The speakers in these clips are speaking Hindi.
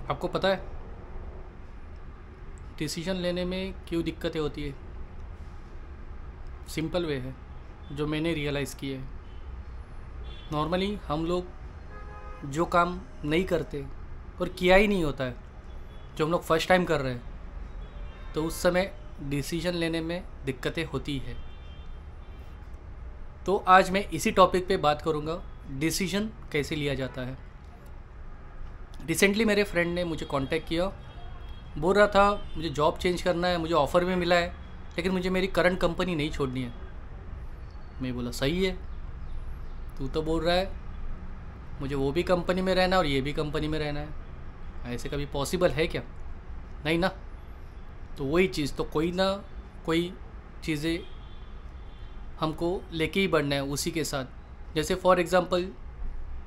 आपको पता है डिसीजन लेने में क्यों दिक्कतें होती है? सिंपल वे है जो मैंने रियलाइज़ किया है। नॉर्मली हम लोग जो काम नहीं करते और किया ही नहीं होता है, जो हम लोग फर्स्ट टाइम कर रहे हैं, तो उस समय डिसीजन लेने में दिक्कतें होती है। तो आज मैं इसी टॉपिक पे बात करूँगा, डिसीजन कैसे लिया जाता है। रिसेंटली मेरे फ्रेंड ने मुझे कांटेक्ट किया, बोल रहा था मुझे जॉब चेंज करना है, मुझे ऑफ़र भी मिला है, लेकिन मुझे मेरी करंट कंपनी नहीं छोड़नी है। मैं बोला सही है, तू तो बोल रहा है मुझे वो भी कंपनी में रहना है और ये भी कंपनी में रहना है, ऐसे कभी पॉसिबल है क्या? नहीं ना। तो वही चीज़, तो कोई ना कोई चीज़ें हमको लेके ही बढ़ना है उसी के साथ। जैसे फॉर एग्ज़ाम्पल,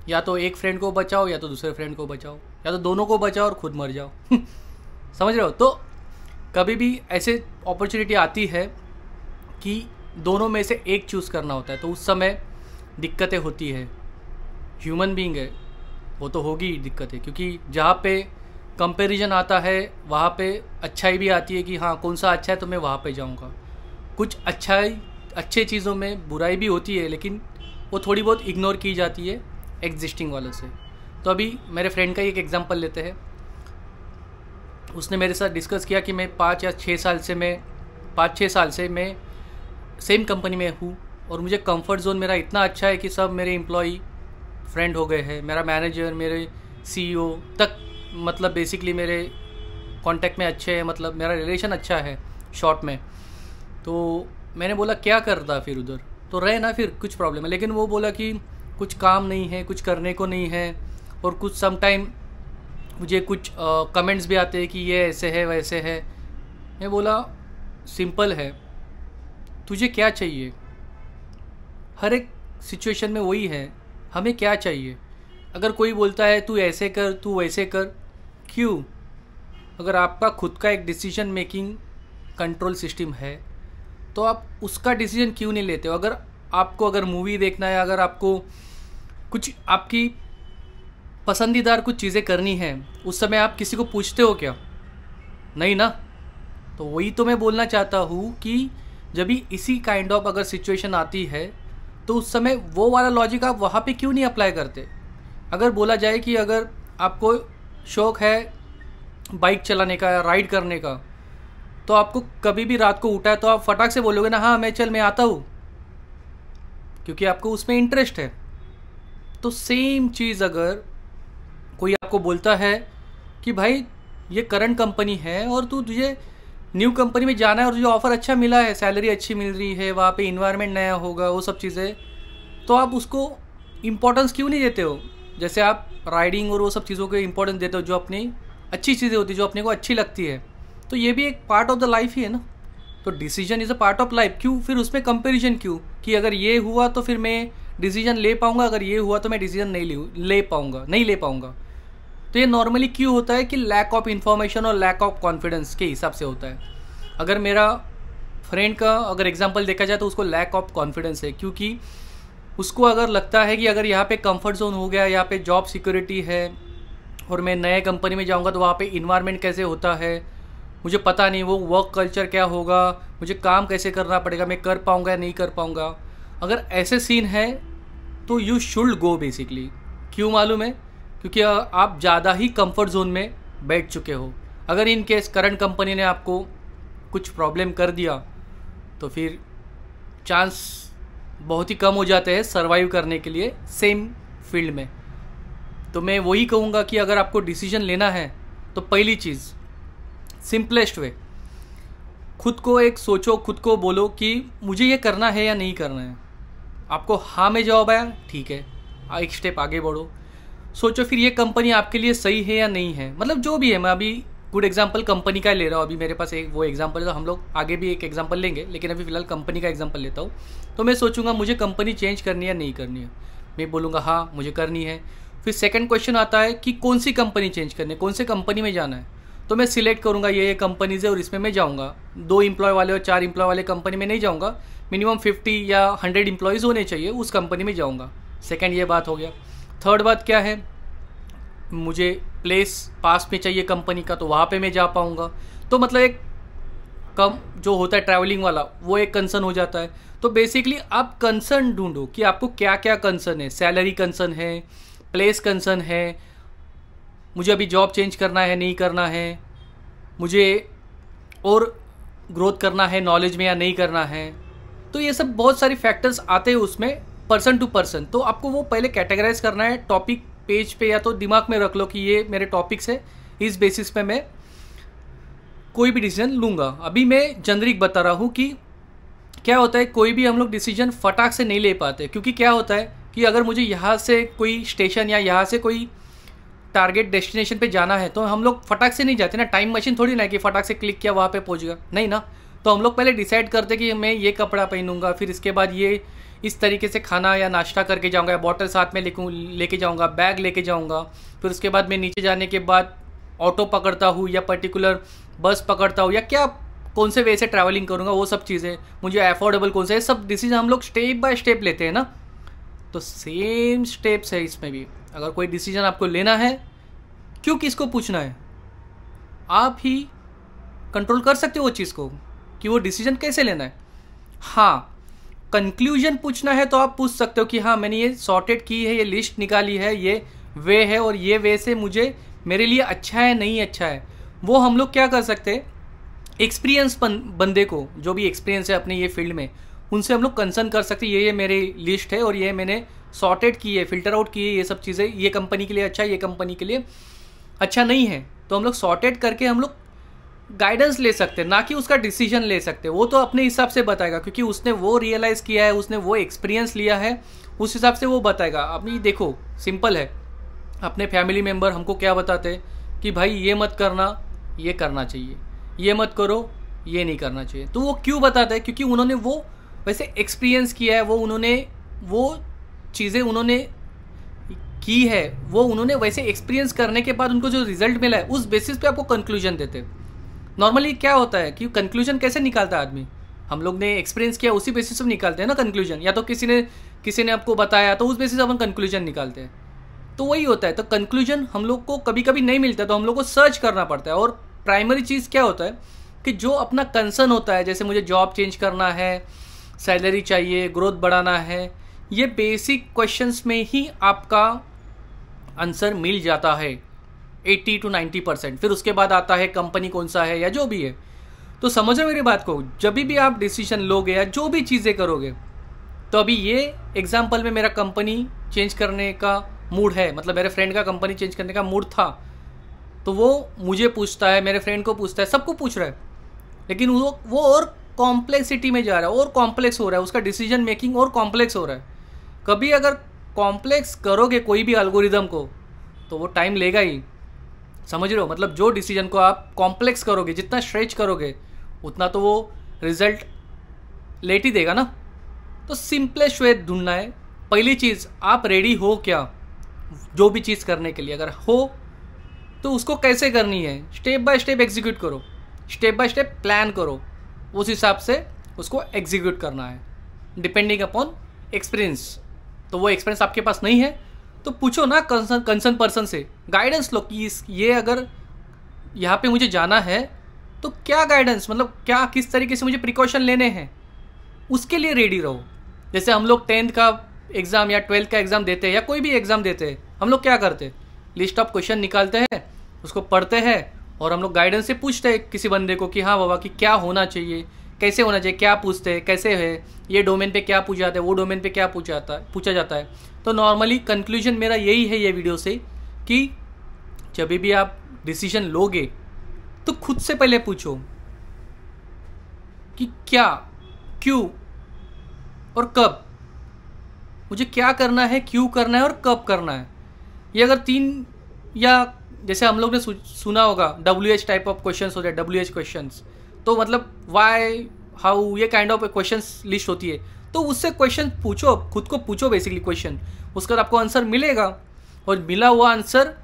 या तो एक फ्रेंड को बचाओ या तो दूसरे फ्रेंड को बचाओ, या तो दोनों को बचाओ और खुद मर जाओ। समझ रहे हो? तो कभी भी ऐसे अपॉर्चुनिटी आती है कि दोनों में से एक चूज़ करना होता है, तो उस समय दिक्कतें होती है। ह्यूमन बीइंग है, वो तो होगी दिक्कतें, क्योंकि जहाँ पे कंपैरिजन आता है वहाँ पे अच्छाई भी आती है कि हाँ कौन सा अच्छा है तो मैं वहाँ पे जाऊँगा। कुछ अच्छे चीज़ों में बुराई भी होती है, लेकिन वो थोड़ी बहुत इग्नोर की जाती है एग्जिस्टिंग वालों से। तो अभी मेरे फ्रेंड का एक एग्जांपल लेते हैं। उसने मेरे साथ डिस्कस किया कि मैं 5-6 साल से मैं सेम कंपनी में हूँ और मुझे कंफर्ट जोन मेरा इतना अच्छा है कि सब मेरे एम्प्लॉई फ्रेंड हो गए हैं। मेरा मैनेजर, मेरे सीईओ तक मतलब बेसिकली मेरे कांटेक्ट में अच्छे हैं, मतलब मेरा रिलेशन अच्छा है शॉर्ट में। तो मैंने बोला क्या करता फिर उधर, तो रहे ना, फिर कुछ प्रॉब्लम है। लेकिन वो बोला कि कुछ काम नहीं है, कुछ करने को नहीं है, और कुछ समटाइम मुझे कुछ कमेंट्स भी आते हैं कि ये ऐसे है वैसे है। मैं बोला सिंपल है, तुझे क्या चाहिए? हर एक सिचुएशन में वही है, हमें क्या चाहिए। अगर कोई बोलता है तू ऐसे कर, तू वैसे कर, क्यों? अगर आपका खुद का एक डिसीजन मेकिंग कंट्रोल सिस्टम है तो आप उसका डिसीजन क्यों नहीं लेते हो? अगर मूवी देखना है, अगर आपको कुछ आपकी पसंदीदार कुछ चीज़ें करनी है, उस समय आप किसी को पूछते हो क्या? नहीं ना। तो वही तो मैं बोलना चाहता हूँ कि जब भी इसी काइंड ऑफ अगर सिचुएशन आती है तो उस समय वो वाला लॉजिक आप वहाँ पे क्यों नहीं अप्लाई करते? अगर बोला जाए कि अगर आपको शौक़ है बाइक चलाने का या राइड करने का, तो आपको कभी भी रात को उठा है तो आप फटाक से बोलोगे ना, हाँ मैं आता हूँ, क्योंकि आपको उसमें इंटरेस्ट है। तो सेम चीज़ अगर कोई आपको बोलता है कि भाई ये करंट कंपनी है और तुझे न्यू कंपनी में जाना है और तुझे ऑफ़र अच्छा मिला है, सैलरी अच्छी मिल रही है, वहाँ पे इन्वायरमेंट नया होगा, वो सब चीज़ें, तो आप उसको इम्पोर्टेंस क्यों नहीं देते हो? जैसे आप राइडिंग और वो सब चीज़ों को इम्पोर्टेंस देते हो जो अपनी अच्छी चीज़ें होती है, जो अपने को अच्छी लगती है। तो ये भी एक पार्ट ऑफ द लाइफ ही है ना। तो decision is a part of life. क्यों फिर उसमें कंपैरिजन क्यों कि अगर ये हुआ तो फिर मैं डिसीजन ले पाऊंगा, अगर ये हुआ तो मैं डिसीजन नहीं ले पाऊंगा। तो ये नॉर्मली क्यों होता है कि लैक ऑफ इन्फॉर्मेशन और लैक ऑफ कॉन्फिडेंस के हिसाब से होता है। अगर मेरा फ्रेंड का अगर एग्जांपल देखा जाए तो उसको लैक ऑफ कॉन्फिडेंस है, क्योंकि उसको अगर लगता है कि अगर यहाँ पे कंफर्ट जोन हो गया, यहाँ पे जॉब सिक्योरिटी है और मैं नए कंपनी में जाऊँगा तो वहाँ पे इन्वायरमेंट कैसे होता है मुझे पता नहीं, वो वर्क कल्चर क्या होगा, मुझे काम कैसे करना पड़ेगा, मैं कर पाऊँगा या नहीं कर पाऊँगा। अगर ऐसे सीन है तो यू शुड गो बेसिकली। क्यों मालूम है? क्योंकि आप ज़्यादा ही कंफर्ट जोन में बैठ चुके हो। अगर इन केस करंट कंपनी ने आपको कुछ प्रॉब्लम कर दिया तो फिर चांस बहुत ही कम हो जाते हैं सर्वाइव करने के लिए सेम फील्ड में। तो मैं वही कहूँगा कि अगर आपको डिसीजन लेना है तो पहली चीज़, सिंपलेस्ट वे, खुद को एक सोचो, खुद को बोलो कि मुझे ये करना है या नहीं करना है। आपको हाँ में जवाब आया, ठीक है, एक स्टेप आगे बढ़ो, सोचो फिर ये कंपनी आपके लिए सही है या नहीं है। मतलब जो भी है, मैं अभी गुड एग्जांपल कंपनी का ले रहा हूँ, अभी मेरे पास एक वो एग्जांपल है, तो हम लोग आगे भी एक एग्जांपल लेंगे, लेकिन अभी फिलहाल कंपनी का एग्जांपल लेता हूँ। तो मैं सोचूंगा मुझे कंपनी चेंज करनी है या नहीं करनी है, मैं बोलूँगा हाँ मुझे करनी है। फिर सेकंड क्वेश्चन आता है कि कौन सी कंपनी चेंज करनी है, कौन से कंपनी में जाना है, तो मैं सिलेक्ट करूँगा ये कंपनीज है और इसमें मैं जाऊँगा। 2 एम्प्लॉय वाले और 4 एम्प्लॉय वाले कंपनी में नहीं जाऊँगा, मिनिमम 50 या 100 एम्प्लॉयज़ होने चाहिए उस कंपनी में जाऊँगा। सेकंड ये बात हो गया। थर्ड बात क्या है, मुझे प्लेस पास में चाहिए कंपनी का तो वहाँ पे मैं जा पाऊँगा। तो मतलब एक कम जो होता है ट्रैवलिंग वाला वो एक कंसर्न हो जाता है। तो बेसिकली आप कंसर्न ढूंढो कि आपको क्या क्या कंसर्न है। सैलरी कंसर्न है, प्लेस कंसर्न है, मुझे अभी जॉब चेंज करना है नहीं करना है, मुझे और ग्रोथ करना है नॉलेज में या नहीं करना है। तो ये सब बहुत सारी फैक्टर्स आते हैं उसमें पर्सन टू पर्सन। तो आपको वो पहले कैटेगराइज करना है टॉपिक पेज पे, या तो दिमाग में रख लो कि ये मेरे टॉपिक्स है, इस बेसिस पे मैं कोई भी डिसीजन लूँगा। अभी मैं जनरिक बता रहा हूँ कि क्या होता है, कोई भी हम लोग डिसीजन फटाक से नहीं ले पाते, क्योंकि क्या होता है कि अगर मुझे यहाँ से कोई स्टेशन या यहाँ से कोई टारगेट डेस्टिनेशन पे जाना है तो हम लोग फटाक से नहीं जाते ना। टाइम मशीन थोड़ी ना कि फटाक से क्लिक किया वहाँ पे पहुँच गया, नहीं ना। तो हम लोग पहले डिसाइड करते कि मैं ये कपड़ा पहनूंगा, फिर इसके बाद ये इस तरीके से खाना या नाश्ता करके जाऊँगा, या बॉटल साथ में लेके जाऊँगा, बैग लेके जाऊँगा। फिर उसके बाद मैं नीचे जाने के बाद ऑटो पकड़ता हूँ या पर्टिकुलर बस पकड़ता हूँ, या क्या कौन से वे से ट्रैवलिंग करूँगा, वो सब चीज़ें मुझे अफोर्डेबल कौन से है, सब डिसीजन हम लोग स्टेप बाय स्टेप लेते हैं ना। तो सेम स्टेप्स है इसमें भी। अगर कोई डिसीजन आपको लेना है, क्यों किसको पूछना है, आप ही कंट्रोल कर सकते हो वो चीज़ को कि वो डिसीजन कैसे लेना है। हाँ, कंक्लूजन पूछना है तो आप पूछ सकते हो कि हाँ मैंने ये सॉर्टेड की है, ये लिस्ट निकाली है, ये वे है और ये वे से मुझे मेरे लिए अच्छा है नहीं अच्छा है। वो हम लोग क्या कर सकते हैं, एक्सपीरियंस बंदे को, जो भी एक्सपीरियंस है अपने ये फील्ड में, उनसे हम लोग कंसर्न कर सकते हैं ये मेरी लिस्ट है और ये मैंने सॉर्टेड की है, फिल्टर आउट की है, ये सब चीज़ें ये कंपनी के लिए अच्छा है, ये कंपनी के लिए अच्छा नहीं है। तो हम लोग सॉर्टेड करके हम लोग गाइडेंस ले सकते हैं, ना कि उसका डिसीजन ले सकते। वो तो अपने हिसाब से बताएगा, क्योंकि उसने वो रियलाइज़ किया है, उसने वो एक्सपीरियंस लिया है, उस हिसाब से वो बताएगा। अभी देखो सिंपल है, अपने फैमिली मेम्बर हमको क्या बताते हैं कि भाई ये मत करना, ये करना चाहिए, ये मत करो, ये नहीं करना चाहिए। तो वो क्यों बताता है, क्योंकि उन्होंने वो वैसे एक्सपीरियंस किया है, वो उन्होंने वो चीज़ें उन्होंने की है, वो उन्होंने वैसे एक्सपीरियंस करने के बाद उनको जो रिजल्ट मिला है उस बेसिस पे आपको कंक्लूजन देते हैं। नॉर्मली क्या होता है कि कंक्लूजन कैसे निकालता है आदमी, हम लोग ने एक्सपीरियंस किया उसी बेसिस पे निकालते हैं ना कंक्लूजन, या तो किसी ने आपको बताया तो उस बेसिस अपन कंक्लूजन निकालते हैं। तो वही होता है। तो कंक्लूजन हम लोग को कभी कभी नहीं मिलता, तो हम लोग को सर्च करना पड़ता है। और प्राइमरी चीज़ क्या होता है कि जो अपना कंसर्न होता है, जैसे मुझे जॉब चेंज करना है, सैलरी चाहिए, ग्रोथ बढ़ाना है, ये बेसिक क्वेश्चंस में ही आपका आंसर मिल जाता है 80 to 90%। फिर उसके बाद आता है कंपनी कौन सा है या जो भी है। तो समझो मेरी बात को, जब भी आप डिसीजन लोगे या जो भी चीज़ें करोगे, तो अभी ये एग्जाम्पल में मेरा कंपनी चेंज करने का मूड है, मतलब मेरे फ्रेंड का कंपनी चेंज करने का मूड था, तो वो मुझे पूछता है, मेरे फ्रेंड को पूछता है, सबको पूछ रहा है, लेकिन वो और कॉम्प्लेक्सिटी में जा रहा है, और कॉम्प्लेक्स हो रहा है, उसका डिसीजन मेकिंग और कॉम्प्लेक्स हो रहा है। कभी अगर कॉम्प्लेक्स करोगे कोई भी एल्गोरिदम को तो वो टाइम लेगा ही, समझ रहे हो। मतलब जो डिसीजन को आप कॉम्प्लेक्स करोगे, जितना स्ट्रेच करोगे, उतना तो वो रिजल्ट लेट ही देगा ना। तो सिंपलेस्ट वे ढूंढना है। पहली चीज़, आप रेडी हो क्या जो भी चीज़ करने के लिए, अगर हो तो उसको कैसे करनी है, स्टेप बाय स्टेप एग्जीक्यूट करो, स्टेप बाय स्टेप प्लान करो, उस हिसाब से उसको एग्जीक्यूट करना है डिपेंडिंग अपॉन एक्सपीरियंस। तो वो एक्सपीरियंस आपके पास नहीं है तो पूछो ना कंसर्न पर्सन से, गाइडेंस लो कि ये अगर यहाँ पे मुझे जाना है तो क्या गाइडेंस, मतलब क्या किस तरीके से मुझे प्रिकॉशन लेने हैं, उसके लिए रेडी रहो। जैसे हम लोग 10th का एग्ज़ाम या 12th का एग्ज़ाम देते हैं या कोई भी एग्ज़ाम देते हैं, हम लोग क्या करते हैं, लिस्ट ऑफ क्वेश्चन निकालते हैं, उसको पढ़ते हैं और हम लोग गाइडेंस से पूछते हैं किसी बंदे को कि हाँ बाबा कि क्या होना चाहिए, कैसे होना चाहिए, क्या पूछते हैं, कैसे है, ये डोमेन पे क्या पूछा जाता है, वो डोमेन पे क्या पूछा जाता है। तो नॉर्मली कंक्लूजन मेरा यही है ये वीडियो से कि जब भी आप डिसीजन लोगे तो खुद से पहले पूछो कि क्या, क्यों और कब, मुझे क्या करना है, क्यों करना है और कब करना है। ये अगर 3 या जैसे हम लोग ने सुना होगा WH टाइप ऑफ क्वेश्चंस होते हैं, WH क्वेश्चंस, तो मतलब वाई, हाउ, ये काइंड ऑफ क्वेश्चंस लिस्ट होती है। तो उससे क्वेश्चन पूछो, खुद को पूछो बेसिकली क्वेश्चन, उसका आपको आंसर मिलेगा और मिला हुआ आंसर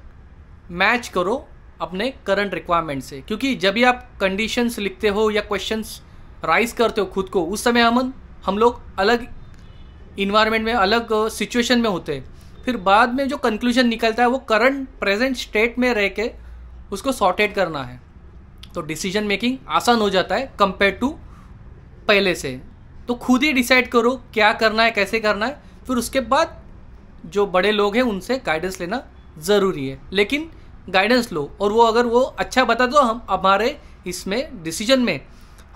मैच करो अपने करंट रिक्वायरमेंट से। क्योंकि जब भी आप कंडीशंस लिखते हो या क्वेश्चंस राइज करते हो खुद को, उस समय हम लोग अलग इन्वायरमेंट में, अलग सिचुएशन में होते हैं। फिर बाद में जो कंक्लूजन निकलता है वो करंट प्रेजेंट स्टेट में रह के उसको सॉर्टेड करना है। तो डिसीजन मेकिंग आसान हो जाता है कंपेयर टू पहले से। तो खुद ही डिसाइड करो क्या करना है, कैसे करना है, फिर उसके बाद जो बड़े लोग हैं उनसे गाइडेंस लेना ज़रूरी है। लेकिन गाइडेंस लो और वो अगर वो अच्छा बता दो, हम हमारे इसमें डिसीजन में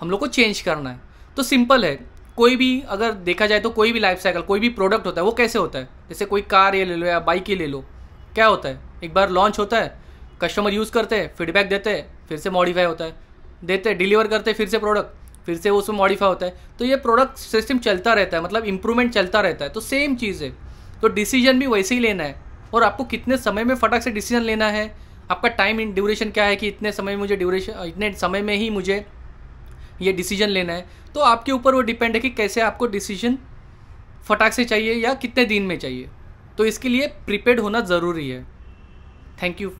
हम लोग को चेंज करना है। तो सिंपल है, कोई भी अगर देखा जाए तो कोई भी लाइफ साइकिल, कोई भी प्रोडक्ट होता है वो कैसे होता है, जैसे कोई कार ये ले लो या बाइक ही ले लो, क्या होता है, एक बार लॉन्च होता है, कस्टमर यूज़ करते हैं, फीडबैक देते हैं, फिर से मॉडिफाई होता है, देते डिलीवर करते हैं, फिर से प्रोडक्ट, फिर से उसमें मॉडिफाई होता है। तो ये प्रोडक्ट सिस्टम चलता रहता है, मतलब इंप्रूवमेंट चलता रहता है। तो सेम चीज़ है, तो डिसीजन भी वैसे ही लेना है। और आपको कितने समय में फटाक से डिसीजन लेना है, आपका टाइम इन ड्यूरेशन क्या है कि इतने समय में मुझे इतने समय में ही मुझे ये डिसीजन लेना है, तो आपके ऊपर वो डिपेंड है कि कैसे आपको डिसीजन फटाक से चाहिए या कितने दिन में चाहिए। तो इसके लिए प्रिपेयर्ड होना ज़रूरी है। Thank you.